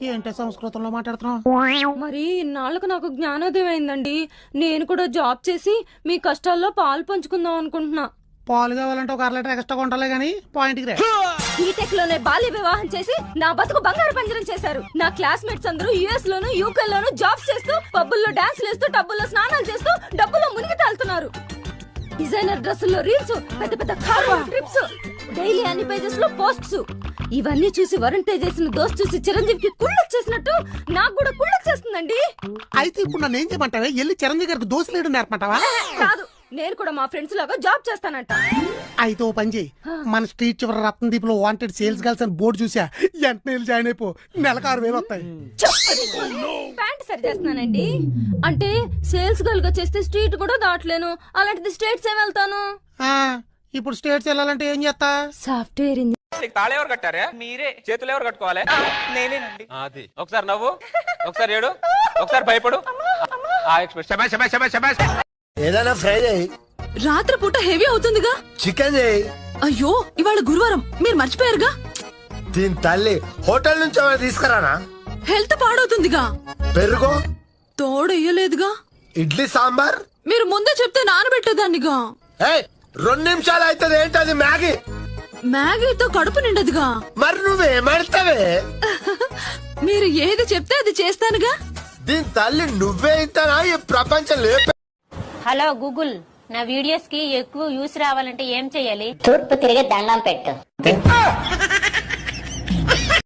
ఏంటో సంస్కృతంలో మాట్లాడుతున్నావు. మరి ఇన్నాళ్లకు నాకు జ్ఞానోదయం అయిందండి. నేను కూడా జాబ్ చేసి మీ కష్టాల్లో పాలు పంచుకుందాం అనుకుంటున్నా. పాలు కావాలంటే ఒక 1 లీటర్ ఎక్స్ట్రా కొంటాలే గానీ పాయింట్కి రే. బీటెక్ లోనే బాల్య వివాహం చేసి నా బతుకు బంగారు పంజరం చేశారు. నా క్లాస్మేట్స్ అందరూ యుఎస్ లోను యూకే లోను జాబ్స్ చేస్తూ పబ్బుల్లో డాన్స్ చేస్తూ టబ్బుల్లో స్నానాలు చేస్తూ డబ్బులో మునిగి తాళ్తున్నారు. డిజైనర్ డ్రెస్సుల్లో రీల్స్, పెద్ద పెద్ద కార్ ట్రిప్స్, డైలీ అన్ని పేజెస్ లో పోస్ట్స్. ఇవన్నీ చూసి వరుణ్ తేజ్ చేసిన దోస్త్ చూసి చిరంజీవికి కుళ్ళొచ్చేసినట్టు నాకు కూడా కుళ్ళొచ్చేస్తుందండి. అయితే ఇప్పుడు నన్ను ఏం చేయమంటావే? వెళ్ళి చిరంజీవి గారికి దోశలేయడం నేర్పమంటావా? కాదు, నేను కూడా మా ఫ్రెండ్స్ లాగా జాబ్ చేస్తానంట. అయితే ఓ పని చేయి, మన స్ట్రీట్ చివరి రత్నదీప్ లో వాంటెడ్ సేల్స్ గర్ల్స్ అని బోర్డు చూసా, వెంటనే జాయిన్ అయిపో. నెలకు 6,000 వస్తాయి. ప్యాంట్ సరి చేస్తున్నానండి. అంటే సేల్స్ గర్ల్ గా చేస్తే స్ట్రీట్ కూడా దాటలేను, అలాంటిది స్టేట్స్ ఏం వెళ్తాను. ఇప్పుడు స్టేట్స్ వెళ్ళాలంటే ఏం చేస్తా? Software engineer. తాళ ఎవరు కట్టారా? మీరే. చేతులు ఎవరు కట్టుకోవాలి? నేనేనండి. అది ఒకసారి నవ్వు, ఒకసారి ఏడు, ఒకసారి భయపడు. ఏదైనా ఫ్రై చేయి. రాత్రి పూట హెవీ అవుతుందిగా, చికెన్ చేయి. అయ్యో ఇవాళ గురువారం, మీరు మర్చిపోయారుగా. దీని తల్లి హోటల్ నుంచి ఏమైనా తీసుకురానా? హెల్త్ పాడవుతుందిగా. పెరుగు తోడెయ్యలేదుగా. ఇడ్లీ సాంబార్ మీరు ముందే చెప్తే నానబెట్టేదాన్నిగా. 2 నిమిషాలు అవుతుంది. ఏంటది? మ్యాగీ. మ్యాగీతో కడుపు నిండదుగా. మరి నువ్వేమడతావే? మీరు ఏది చెప్తే అది చేస్తానుగా. దీని తల్లి నువ్వే ఇంతనా ఈ ప్రపంచం లేపే. హలో గూగుల్, నా వీడియోస్ కి ఎక్కువ వ్యూస్ రావాలంటే ఏం చెయ్యాలి? తూర్పు తిరిగి దండం పెట్టు.